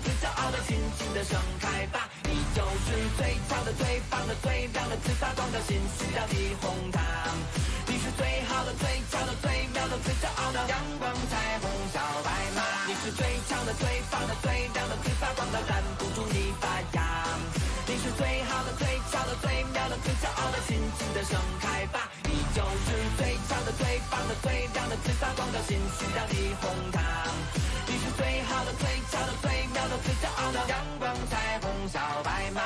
最骄傲的，尽情的盛开吧！你就是最俏的、最棒的、最亮的、最发光的星星的霓虹糖。你是最好的、最俏的、最妙的、最骄傲的阳光彩虹小白马。你是最强的、最棒的、最亮的、最发光的，拦不住你发芽。你是最好的、最俏的、最妙的、最骄傲的，尽情的盛开吧！你就是最俏的、最棒的、最亮的、最发光的星星的霓虹糖。你是最好的、最俏的、最妙的、最骄傲的阳光彩虹小白马。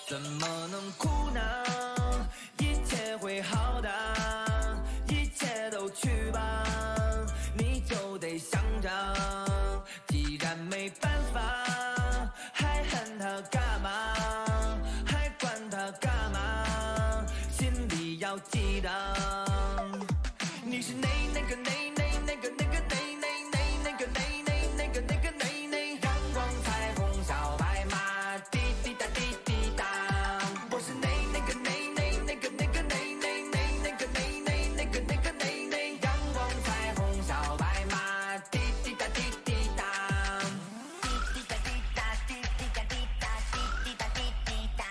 怎么能哭呢？一切会好的，一切都去吧，你就得想着，既然没办法，还恨他干嘛？还管他干嘛？心里要记得，你是那个阳光彩虹小白马，滴滴答滴滴答。我是那个阳光彩虹小白马，滴滴答滴滴答。滴滴答滴答滴滴答滴答滴滴答滴滴答。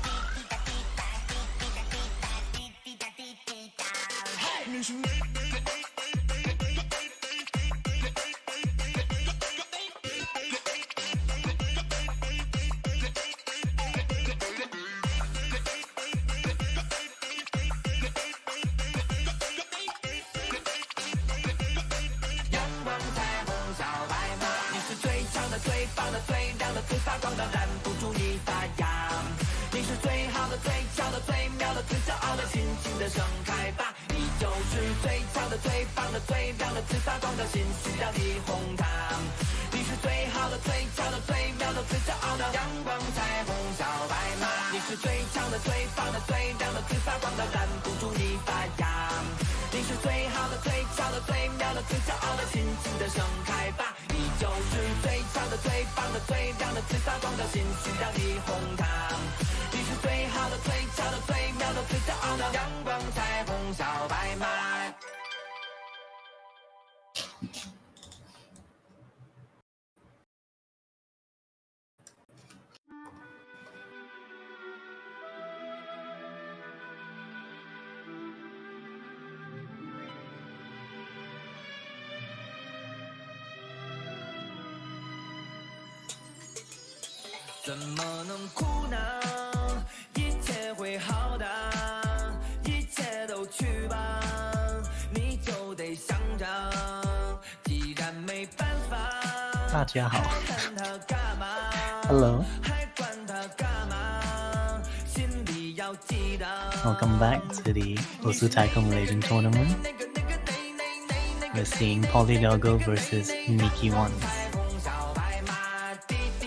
滴滴答滴答滴滴答滴答滴滴答滴滴答。你是阳光彩虹小白马，你是最强的、最棒的、最亮的、最发光的，拦不住你发芽。你是最好的、最俏的、最妙的、最骄傲的，尽情的盛开吧！你就是最俏的、最棒的、最亮的、最发光的星星的霓虹糖。你是最好的、最俏的、最妙的、最骄傲的阳光彩虹小白马。你是最强的、最棒的、最亮的、最发光的，拦不住你发芽。你是最好的、最俏的、最妙的、最骄傲的，尽情的盛开吧！你就是最俏的、最棒的、最亮的、最发光的星星的霓虹糖。你是最好的、最俏的、最妙的、最骄傲的阳光彩虹小白马。怎么能哭呢？一切会好的，一切都去吧，你就得想着，既然没办法，大家好，Hello， welcome back to the Osutaka Malaysian tournament. We're seeing PollyDoggo versus NickkyOnce.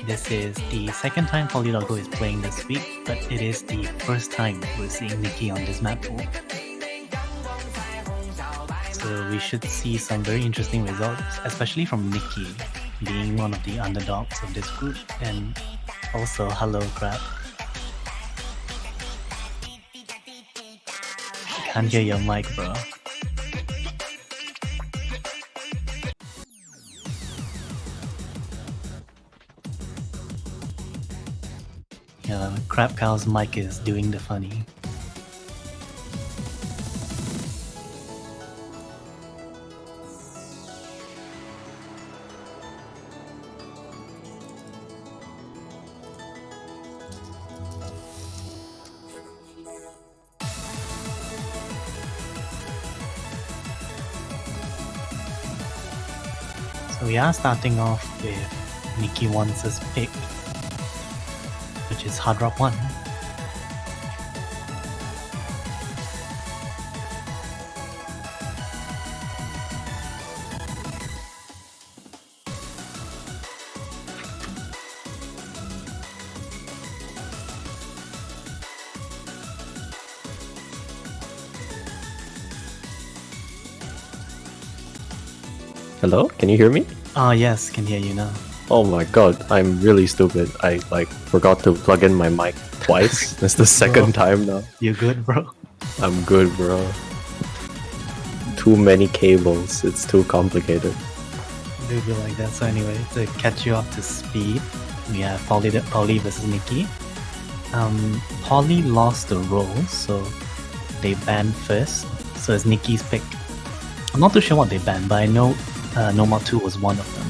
This is the second time PollyDoggo is playing this week, but it is the first time we're seeing Nicky on this map pool. So we should see some very interesting results, especially from Nicky, being one of the underdogs of this group, and also hello Crab. I can't hear your mic, bro. Yeah, Crab Cow's mic is doing the funny. we are starting off with NickkyOnce's pick, which is Hard Rock 1. Hello? Can you hear me? Yes, can hear you now. Oh my god, I'm really stupid. I forgot to plug in my mic twice. That's the second time now. You good, bro? I'm good, bro. Too many cables. It's too complicated. Do be like that. So anyway, to catch you up to speed, we have Polly versus Nicky. Polly lost the role, so they banned first. So it's Nicky's pick. I'm not too sure what they banned, but I know No More 2 was one of them.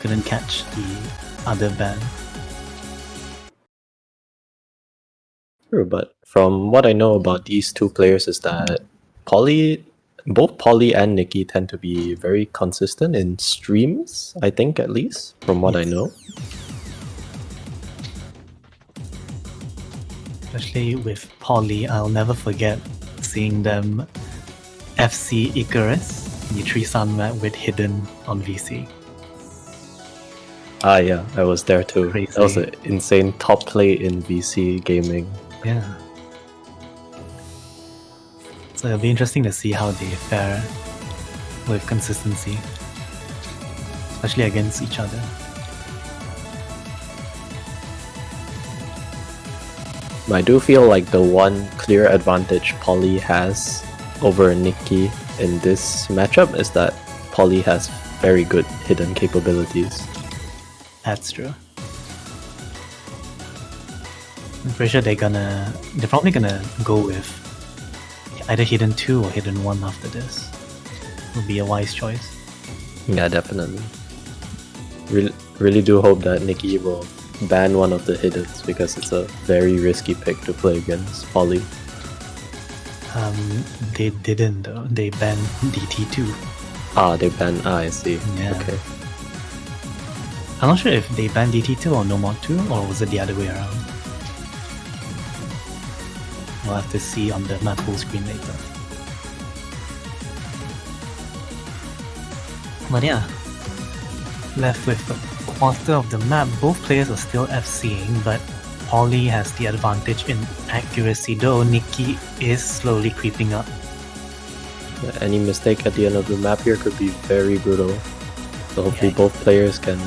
Couldn't catch the other ban. Sure, but from what I know about these two players is that both Polly and Nicky tend to be very consistent in streams, I think, at least, from what I know. Especially with Polly, I'll never forget seeing them FC Icarus, the 3-sun map with Hidden on VC. Ah yeah, I was there too. Crazy. That was an insane top play in VC gaming. Yeah. So it'll be interesting to see how they fare with consistency, especially against each other. I do feel like the one clear advantage Polly has over Nicky in this matchup is that Polly has very good hidden capabilities. That's true. I'm pretty sure they're probably gonna go with either Hidden 2 or Hidden 1 after this. Would be a wise choice. Yeah, definitely. Really do hope that Nicky will ban one of the hiddens because it's a very risky pick to play against Polly. They didn't though. They banned DT2. They banned. I see. Yeah. Okay. I'm not sure if they banned DT2 or No More 2, or was it the other way around? We'll have to see on the map full screen later. But yeah, left with a quarter of the map. Both players are still FCing, but Polly has the advantage in accuracy, though Nicky is slowly creeping up. Any mistake at the end of the map here could be very brutal. So hopefully both players can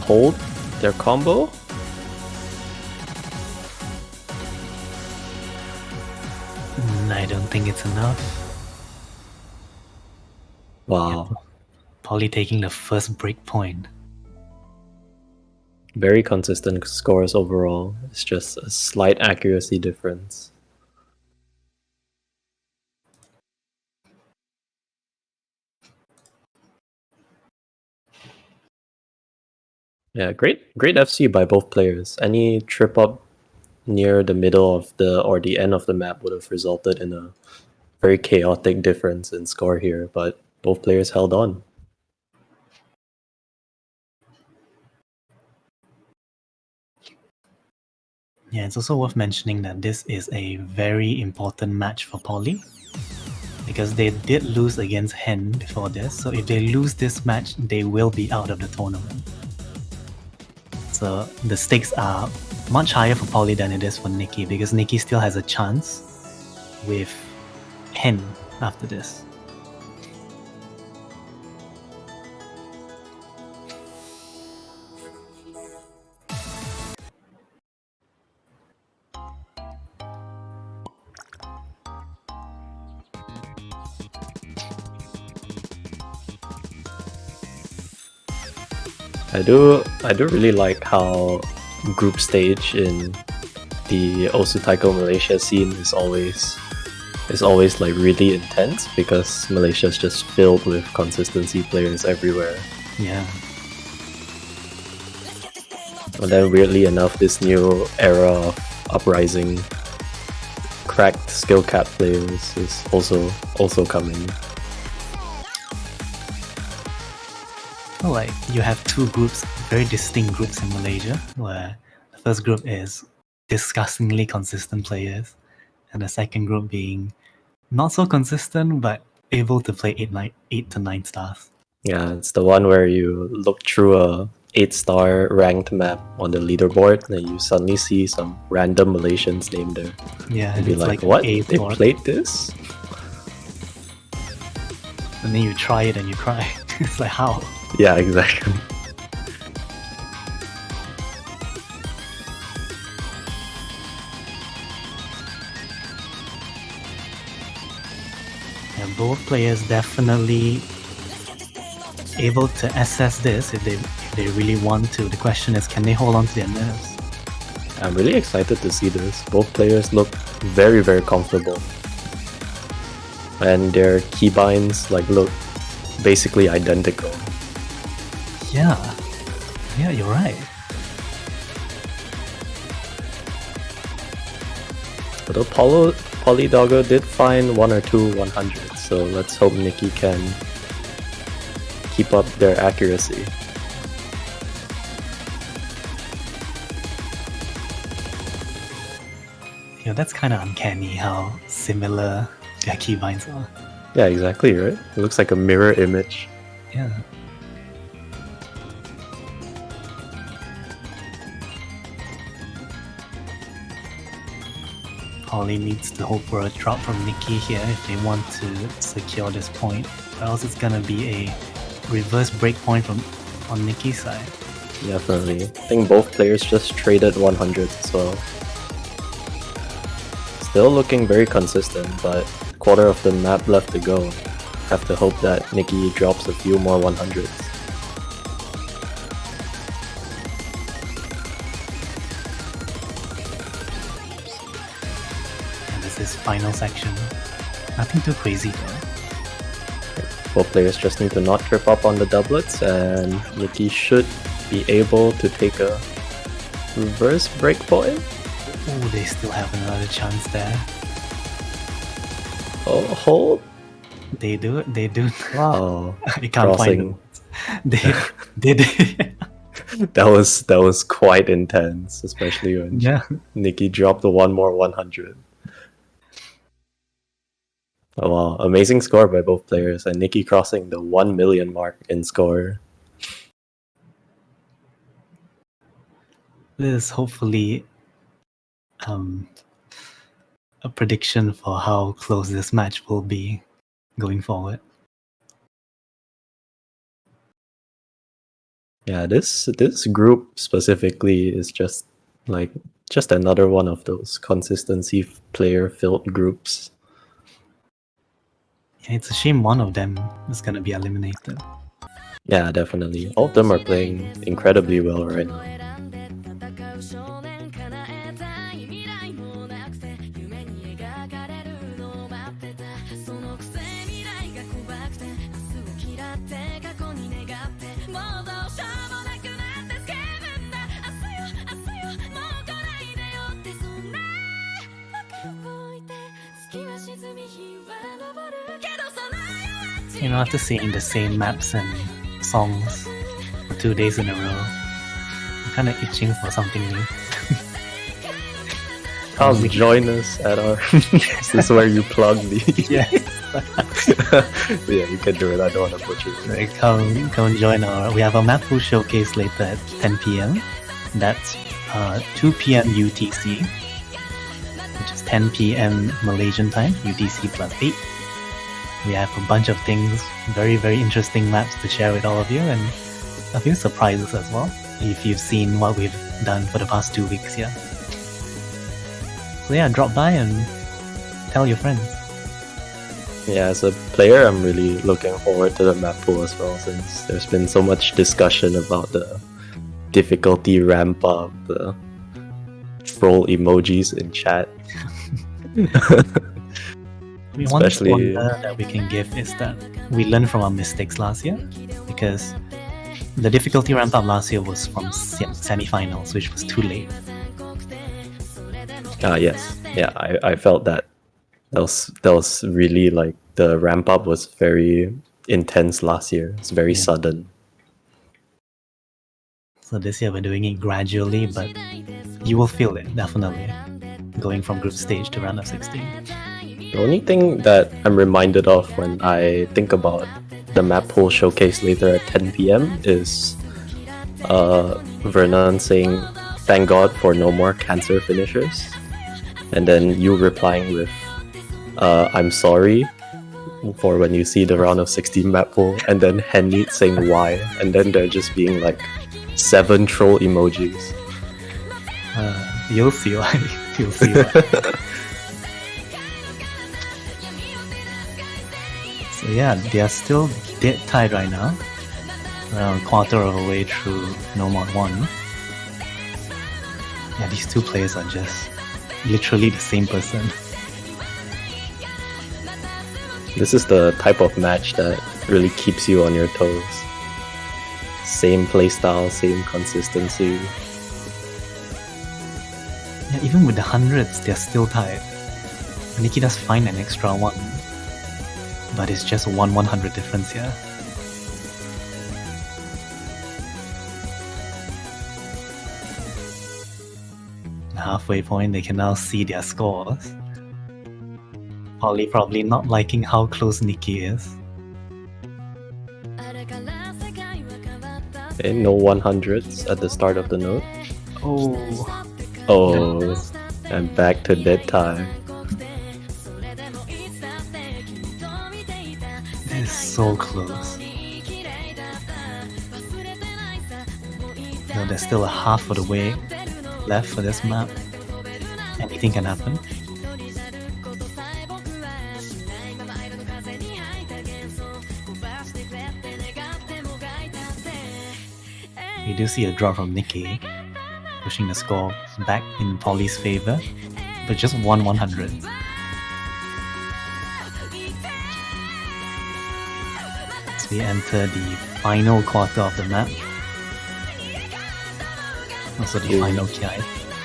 hold their combo. I don't think it's enough. Wow. Polly taking the first break point. Very consistent scores overall. It's just a slight accuracy difference. Yeah, great FC by both players. Any trip up near the middle of the end of the map would have resulted in a very chaotic difference in score here, but both players held on. Yeah, it's also worth mentioning that this is a very important match for Polly, because they did lose against Hen before this, so if they lose this match, they will be out of the tournament. So the stakes are much higher for Polly than it is for Nicky, because Nicky still has a chance with Hen after this. I do really like how group stage in the Osu Taiko Malaysia scene is always like really intense, because Malaysia is just filled with consistency players everywhere. Yeah. And then weirdly enough, this new era of uprising cracked skill cap players is also coming. Well, like you have two groups, very distinct groups in Malaysia, where the first group is disgustingly consistent players, and the second group being not so consistent but able to play 8 to 9 stars. Yeah, it's the one where you look through a 8-star ranked map on the leaderboard and you suddenly see some random Malaysians named there. Yeah, And and be it's like, like what? A They for- played this? and then you try it and you cry. It's like, how? Yeah, exactly. Yeah, both players definitely able to assess this if they really want to. The question is, can they hold on to their nerves? I'm really excited to see this. Both players look very, very comfortable. And their keybinds look basically identical. Yeah, you're right. Although PollyDoggo did find 1 or 2 100s, so let's hope Nicky can keep up their accuracy. Yeah, that's kind of uncanny how similar their keybinds are. Yeah, exactly, right? It looks like a mirror image. Yeah. Polly needs to hope for a drop from Nicky here if they want to secure this point, or else it's gonna be a reverse breakpoint on Nicky's side. Definitely. I think both players just traded 100s as well. Still looking very consistent, but quarter of the map left to go. Have to hope that Nicky drops a few more 100s. And this is final section. Nothing too crazy though. Both players just need to not trip up on the doublets, and Nicky should be able to take a reverse breakpoint. Oh, they still have another chance there. Oh, hold. They do it. They do. Wow. I can't find Crossing. them. They did. That was quite intense, especially when Yeah. Nicky dropped the one more 100. Oh wow, amazing score by both players, and Nicky crossing the 1 million mark in score. This is hopefully a prediction for how close this match will be going forward. Yeah, this group specifically is just another one of those consistency player filled groups. Yeah, it's a shame one of them is gonna be eliminated. Yeah, definitely. All of them are playing incredibly well right now. You know, after seeing the same maps and songs for 2 days in a row, I'm kind of itching for something new. Come join us at our... This is where you plug the... Yeah. Yeah, you can do it. I don't want to butcher it. Right, come join our... We have a map pool showcase later at 10 p.m. That's 2 p.m. UTC, which is 10 p.m. Malaysian time, UTC plus 8. We have a bunch of things, very, very interesting maps to share with all of you, and a few surprises as well, if you've seen what we've done for the past 2 weeks here. So yeah, drop by and tell your friends. Yeah, as a player, I'm really looking forward to the map pool as well, since there's been so much discussion about the difficulty ramp up, the troll emojis in chat. One Especially- wonder that we can give is that we learned from our mistakes last year, because the difficulty ramp up last year was from semi-finals, which was too late. Yes. Yeah, I felt that That was really like the ramp up was very intense last year. It's very sudden. So this year we're doing it gradually, but you will feel it definitely, going from group stage to round of 16. The only thing that I'm reminded of when I think about the map pool showcase later at 10 p.m. is Vernon saying, "Thank God for no more cancer finishers," and then you replying with, "I'm sorry," for when you see the round of 16 map pool, and then Henny saying why, and then there just being like 7 troll emojis. You'll see why. You'll see why. So yeah, they are still dead tied right now. Around a quarter of a way through No Mod 1. Yeah, these two players are just literally the same person. This is the type of match that really keeps you on your toes. Same playstyle, same consistency. Yeah, even with the hundreds, they're still tied. Nicky does find an extra one, but it's just 100 difference here. Halfway point, they can now see their scores. Polly probably not liking how close Nicky is. Okay, no 100s at the start of the note. Oh, Oh, and back to dead tie. this is so close. No, there's still a half of the way left for this map. Anything can happen. We do see a drop from Nicky, pushing the score back in Polly's favor, but just 100. As we enter the final quarter of the map, also the final KI.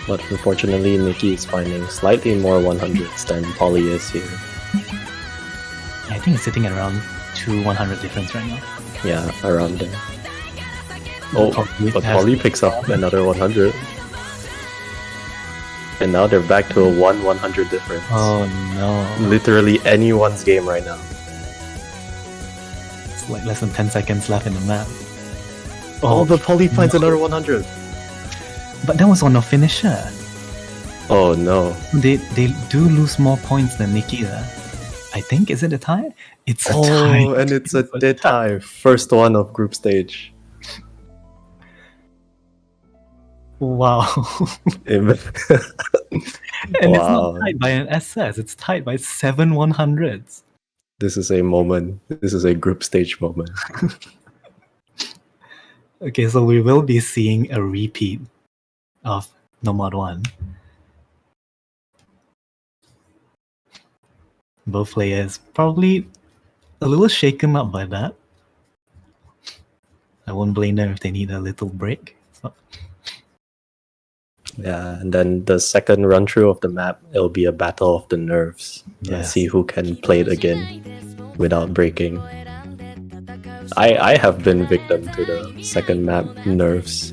But unfortunately, Nicky is finding slightly more 100s than Polly is here. I think it's sitting at around 2 100 difference right now. Yeah, around there. Oh, Polly but has- Polly picks up another 100. And now they're back to a 100 difference. Oh no. Literally anyone's game right now. It's like less than 10 seconds left in the map. Oh, but Polly finds another 100. But that was on a finisher. Oh no. They do lose more points than Nicky there. I think, is it a tie? It's a tie. Oh, and it's a dead tie. First one of group stage. Wow. Im- And it's Wow. not tied by an SS, it's tied by 7 100s. This is a moment. This is a group stage moment. Okay, so we will be seeing a repeat of No Mod 1. Both players probably a little shaken up by that. I won't blame them if they need a little break. So, Yeah, and then the second run through of the map, it'll be a battle of the nerves. Yes. See who can play it again without breaking. I have been victim to the second map nerves.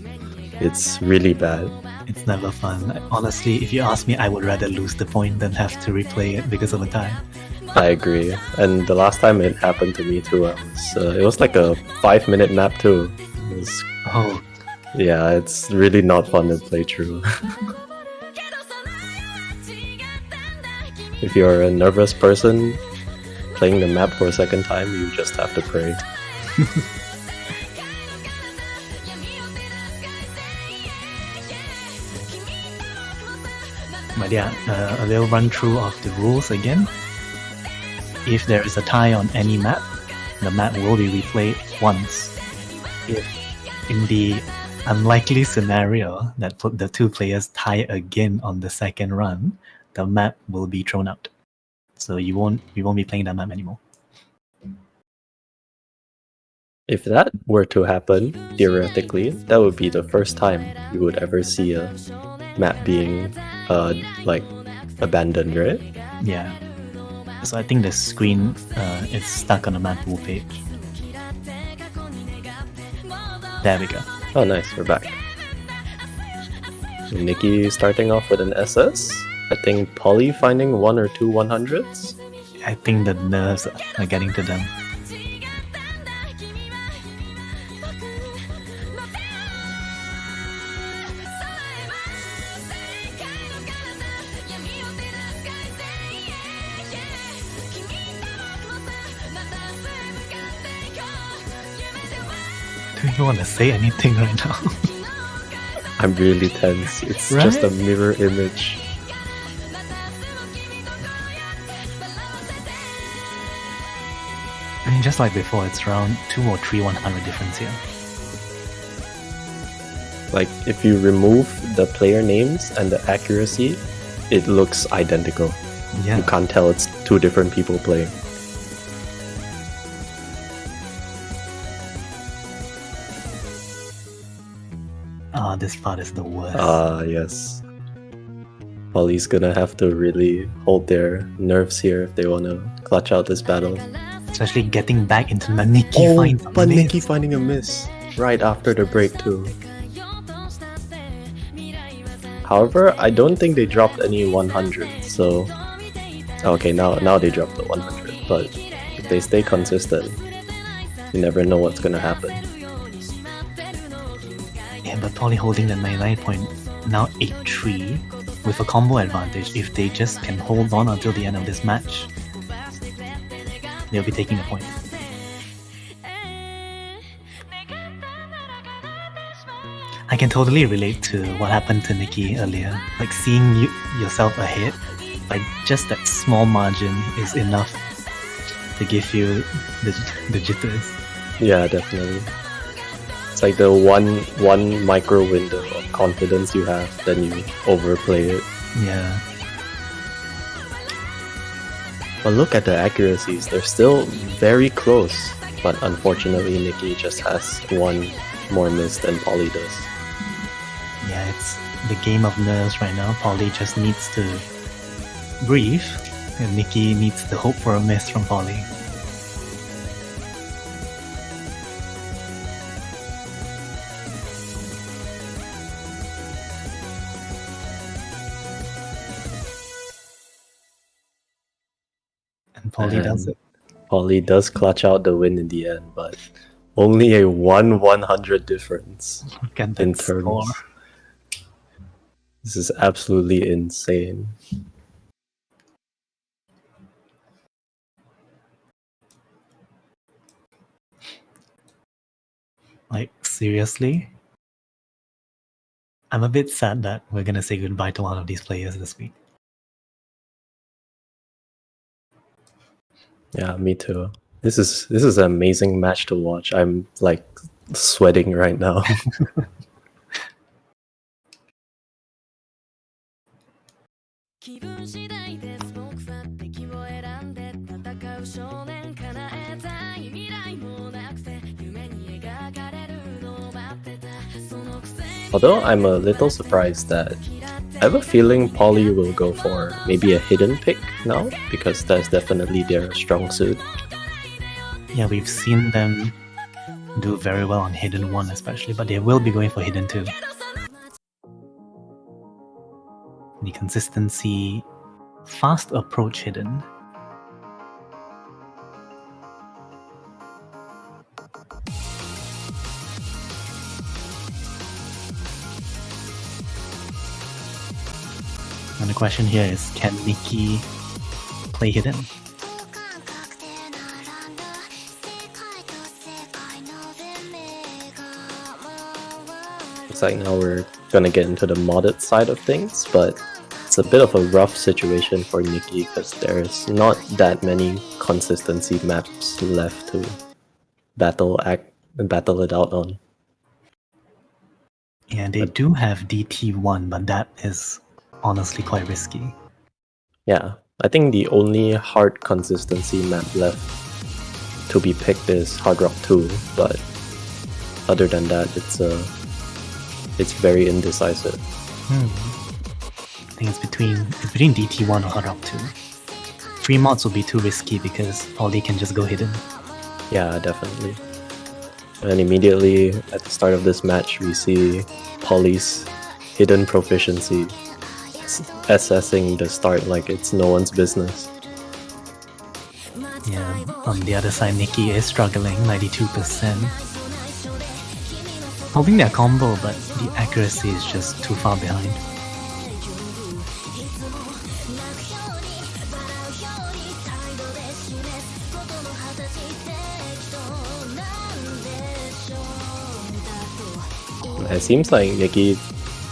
It's really bad. it's never fun. Honestly, if you ask me, I would rather lose the point than have to replay it because of a tie. I agree. And the last time it happened to me too, it was like a 5-minute map too. It was, Oh, yeah, it's really not fun to play through. If you're a nervous person playing the map for a second time, you just have to pray. but yeah, a little run through of the rules again. If there is a tie on any map, the map will be replayed once. If in the unlikely scenario that the two players tie again on the second run, the map will be thrown out. So we won't be playing that map anymore. If that were to happen, theoretically, that would be the first time you would ever see a map being like abandoned, right? Yeah. So I think the screen is stuck on the map pool page. There we go. Oh, nice, we're back. Nicky starting off with an SS. I think Polly finding 1 or 2 100s. I think the nerves are getting to them. Do you want to say anything right now? I'm really tense. It's Right? just a mirror image. I mean, just like before, it's around 2 or 3 100 difference here. Like, if you remove the player names and the accuracy, it looks identical. Yeah. You can't tell it's 2 different people playing. Ah, this part is the worst. Yes. Polly's gonna have to really hold their nerves here if they want to clutch out this battle. Especially getting back into the Nicky finds a but miss. Nicky finding a miss right after the break too. However, I don't think they dropped any 100, so... Okay, now they dropped the 100, but if they stay consistent, you never know what's gonna happen. Yeah, but Polly holding the 99 point, now 8-3 with a combo advantage. If they just can hold on until the end of this match, they'll be taking the point. I can totally relate to what happened to Nicky earlier. Like seeing yourself ahead, like just that small margin is enough to give you the jitters. Yeah, definitely. It's like the one micro window of confidence you have, then you overplay it. Yeah. But look at the accuracies, they're still very close. But unfortunately, Nicky just has 1 more miss than Polly does. Yeah, it's the game of nerves right now. Polly just needs to breathe, and Nicky needs to hope for a miss from Polly. And Polly does it. Polly does clutch out the win in the end, but only a 1/100 difference Look at in that terms. score. This is absolutely insane. Like, seriously? I'm a bit sad that we're gonna say goodbye to one of these players this week. Yeah, me too. This is an amazing match to watch. I'm like sweating right now. Although I'm a little surprised that I have a feeling Polly will go for maybe a hidden pick now, because that's definitely their strong suit. Yeah, we've seen them do very well on Hidden 1 especially, but they will be going for Hidden 2. The consistency, fast approach Hidden. And the question here is, can Nicky play Hidden? Looks like now we're gonna get into the modded side of things, but it's a bit of a rough situation for Nicky because there's not that many consistency maps left to battle it out on. Yeah, they do have DT1, but that is honestly quite risky. Yeah, I think the only hard consistency map left to be picked is Hard Rock 2, but other than that, it's very indecisive. I think it's between DT1 or Hard Rock 2. free mods would be too risky because Polly can just go hidden. Yeah, definitely. And immediately at the start of this match, we see Polly's hidden proficiency assessing the start like it's no one's business. Yeah, on the other side, Nicky is struggling, 92%. Holding their combo, but the accuracy is just too far behind. It seems like Nicky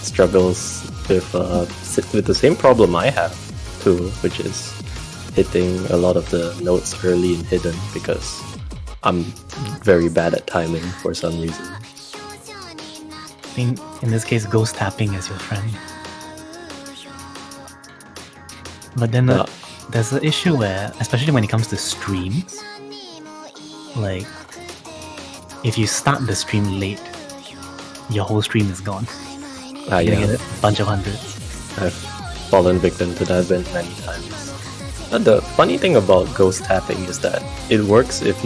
struggles with the same problem I have too, which is hitting a lot of the notes early and hidden because I'm very bad at timing for some reason. I think in this case, ghost tapping is your friend. But then there's an issue where, especially when it comes to streams, like if you start the stream late, your whole stream is gone. You Yeah, get a bunch of hundreds. I've fallen victim to that many times. But the funny thing about ghost tapping is that it works if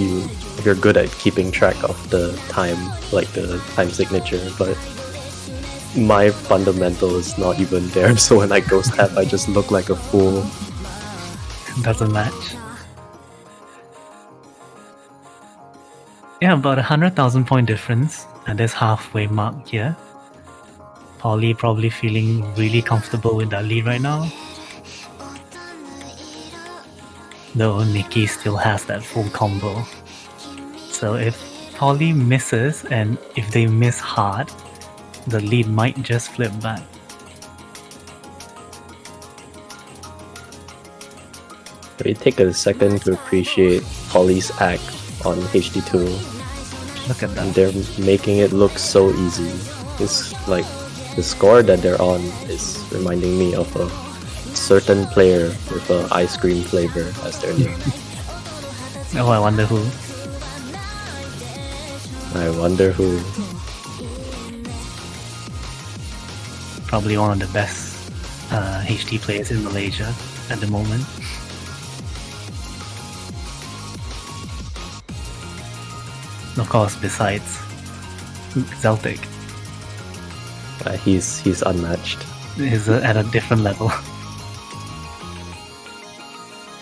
you're good at keeping track of the time, like the time signature, but my fundamental is not even there, so when I ghost tap I just look like a fool. Doesn't match. Yeah, about 100,000 point difference at this halfway mark here. Polly probably feeling really comfortable with that lead right now. Though Nicky still has that full combo. So if Polly misses and if they miss hard, the lead might just flip back. We take a second to appreciate Polly's act on HD2. Look at And that. they're making it look so easy. It's like the score that they're on is reminding me of a certain player with an ice cream flavor as their name. Oh, I wonder who. I wonder who. Probably one of the best HD players in Malaysia at the moment. Of course, besides Celtic, He's unmatched. is at a different level.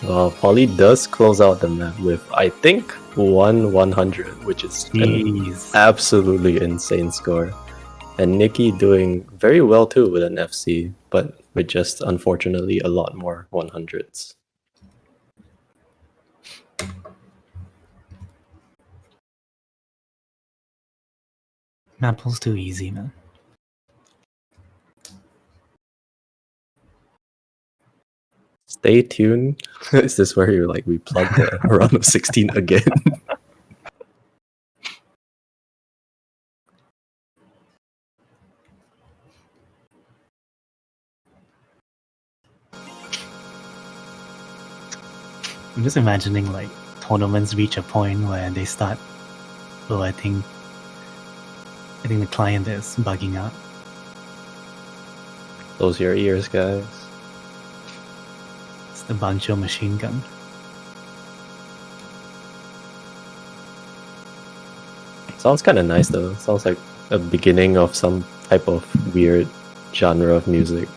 Well, Polly does close out the map with, I think, 100, which is an Jeez. absolutely insane score. And Nicky doing very well too with an FC, but with just unfortunately a lot more 100s. Apple's too easy, man. Stay tuned. Is this where you're like, we plugged the round of 16 again? I'm just imagining like tournaments reach a point where they start. Oh, I think the client is bugging out. Close your ears, guys. It's the Bancho machine gun. Sounds kind of nice though. Sounds like a beginning of some type of weird genre of music.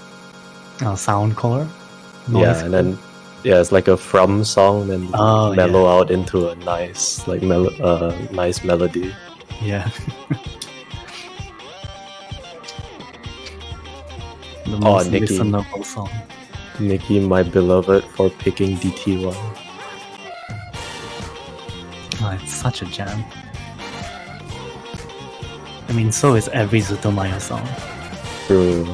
Soundcore. Yeah, and then it's like a From song, then Oh, mellow out into a nice nice melody. Yeah. The Oh, most Nicky. listenable song. Nicky, my beloved, for picking DT1. Oh, it's such a jam. I mean, so is every Zutomayo song. True.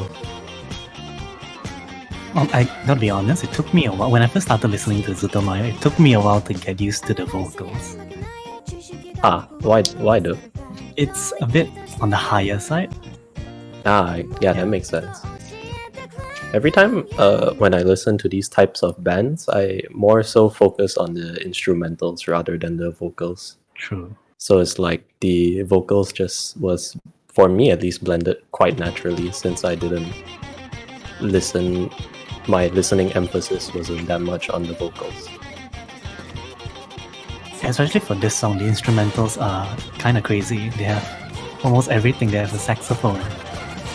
Well, I gotta be honest, it took me a while. When I first started listening to Zutomayo, it took me a while to get used to the vocals. Why though? It's a bit on the higher side. Yeah, that makes sense. Every time when I listen to these types of bands, I more so focus on the instrumentals rather than the vocals. True. So it's like the vocals just was, for me at least, blended quite naturally since I didn't listen my listening emphasis wasn't that much on the vocals. Especially for this song, the instrumentals are kind of crazy. They have almost everything. They have a saxophone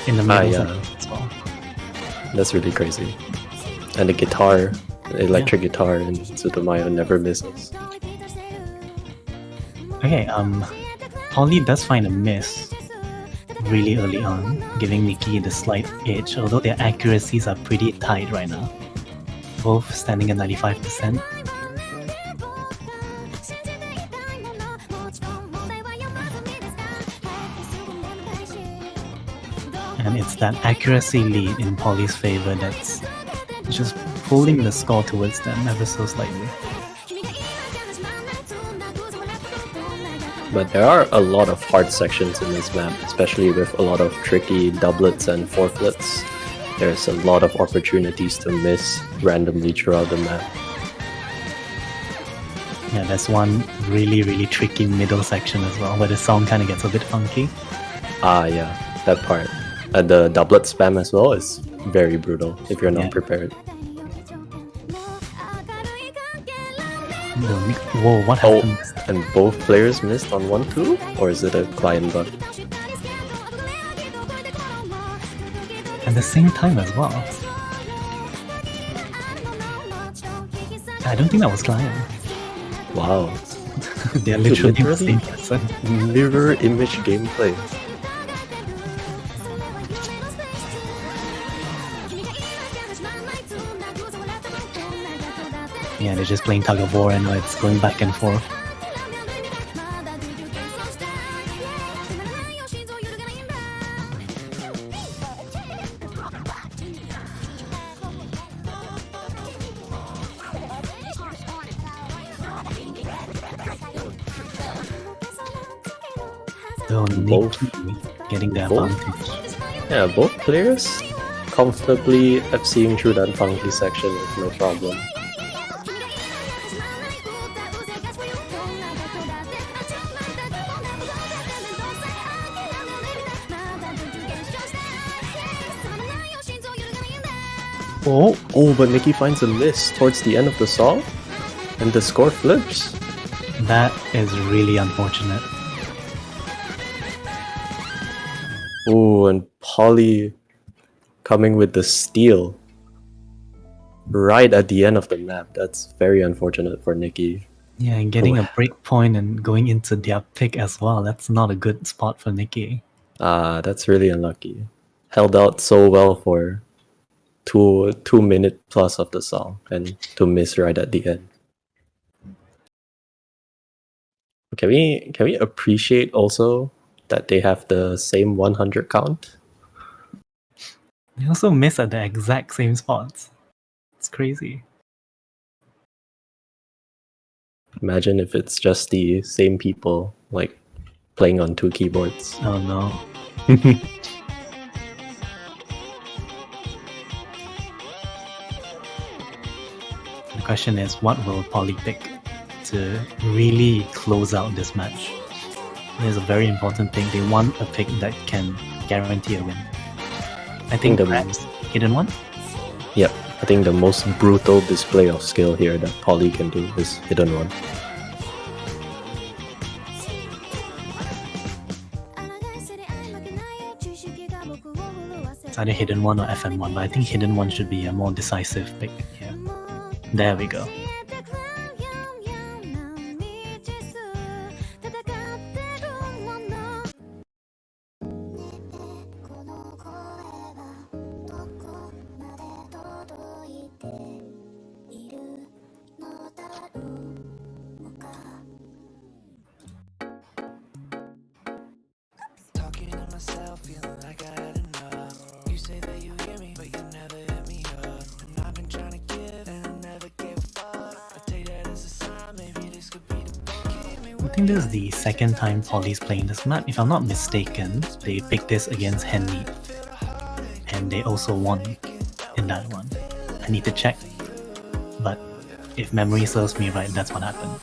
in the middle section as well. That's really crazy. And the guitar, the electric guitar in Tsutomayo never misses. Okay, Polly does find a miss really early on, giving Nicky the slight edge, although their accuracies are pretty tight right now. Both standing at 95%. And it's that accuracy lead in Polly's favor that's just pulling the score towards them ever so slightly. But there are a lot of hard sections in this map, especially with a lot of tricky doublets and fourflets. There's a lot of opportunities to miss randomly throughout the map. Yeah, there's one really tricky middle section as well, where the song kind of gets a bit funky. Yeah, that part. The doublet spam as well is very brutal if you're not prepared. Whoa, what happened? And both players missed on 1-2? Or is it a client bug? At the same time as well. I don't think that was client. Wow. They're literally the same person. Mirror image gameplay. Yeah, they're just playing tug of war and it's going back and forth. So Nicky getting the advantage. Yeah, both players comfortably FCing through that funky section with no problem. Oh, but Nicky finds a miss towards the end of the song, and the score flips. That is really unfortunate. Oh, and Polly coming with the steal right at the end of the map. That's very unfortunate for Nicky. Yeah, and getting a break point and going into their pick as well. That's not a good spot for Nicky. That's really unlucky. Held out so well for two minute plus of the song and to miss right at the end. Can we appreciate also that they have the same 100 count? They also miss at the exact same spots. It's crazy. Imagine if it's just the same people, like, playing on two keyboards. Oh no. The question is, what will Polly pick to really close out this match? There's a very important thing. They want a pick that can guarantee a win. I think perhaps hidden one? Yep, I think the most brutal display of skill here that Polly can do is hidden one. It's either hidden one or FM1, but I think hidden one should be a more decisive pick here. There we go. I think this is the second time Polly's playing this map. If I'm not mistaken, they picked this against Henry, and they also won in that one. I need to check, but if memory serves me right, that's what happened.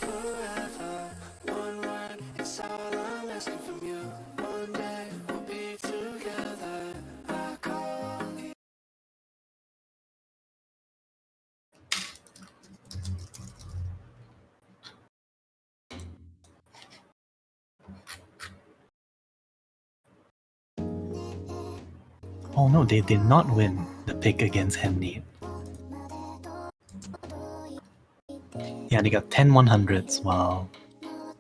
Oh no, they did not win the pick against Henry. Yeah, they got 10 100s while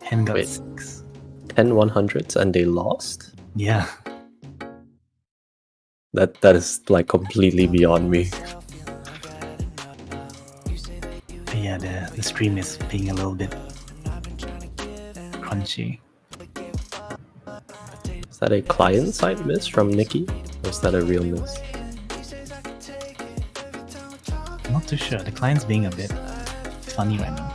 Hen got Wait. 6. 10 100s and they lost? Yeah. That is like completely beyond me. But yeah, the stream is being a little bit crunchy. Is that a client-side miss from Nicky? Or is that a real miss? I'm not too sure. The client's being a bit funny right now.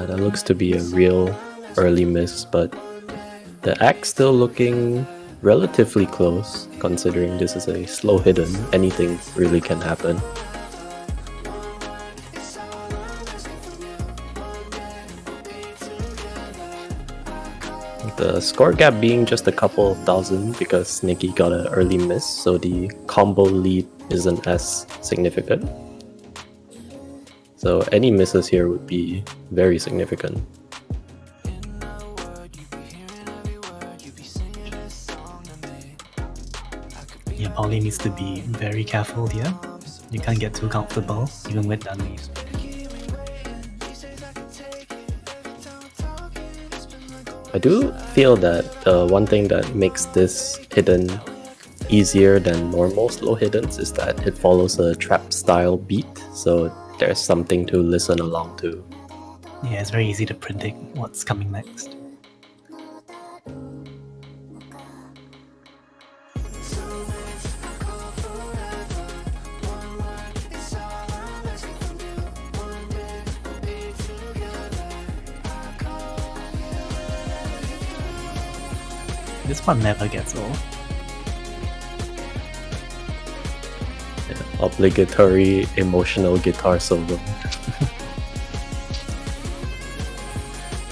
That looks to be a real early miss, but the act's still looking relatively close, considering this is a slow hidden. Anything really can happen. The score gap being just a couple of thousand because Nicky got an early miss, so the combo lead isn't as significant. So any misses here would be very significant. Yeah, Polly needs to be very careful here. You can't get too comfortable, even with dummies. I do feel that one thing that makes this hidden easier than normal slow hiddens is that it follows a trap style beat, so there's something to listen along to. Yeah, it's very easy to predict what's coming next. This one never gets old. Obligatory emotional guitar solo.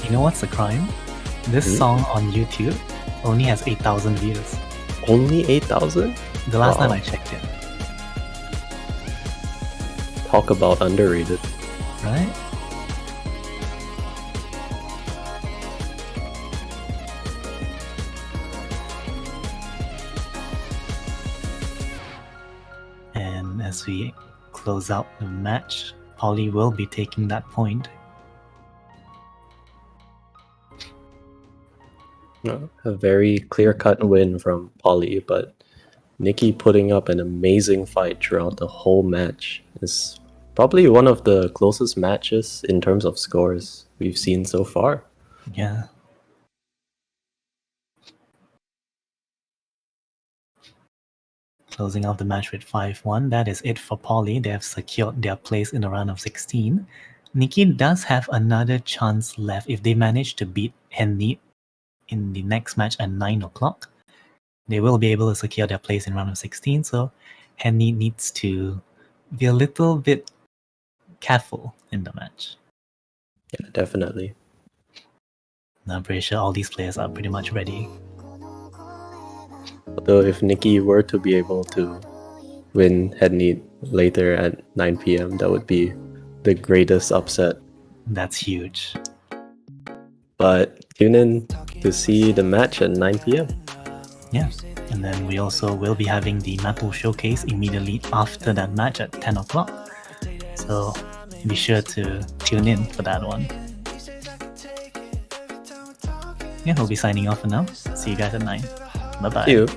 You know what's the crime? This song on YouTube only has 8,000 views. Only 8,000? The last time I checked it. Talk about underrated. Right? And as we close out the match, Polly will be taking that point. A very clear-cut win from Polly, but Nicky putting up an amazing fight throughout the whole match. Is probably one of the closest matches in terms of scores we've seen so far. Yeah. Closing out the match with 5-1. That is it for Polly. They have secured their place in the round of 16. Nicky does have another chance left if they manage to beat Henry in the next match at 9 o'clock. They will be able to secure their place in round of 16, so Henry needs to be a little bit careful in the match. Yeah, definitely. I'm pretty sure all these players are pretty much ready. Although if Nicky were to be able to win Henry later at 9 PM, that would be the greatest upset. That's huge. But tune in to see the match at 9 PM. Yeah, and then we also will be having the Maple Showcase immediately after that match at 10 o'clock. So be sure to tune in for that one. Yeah, we'll be signing off for now. See you guys at 9. Bye-bye. See you.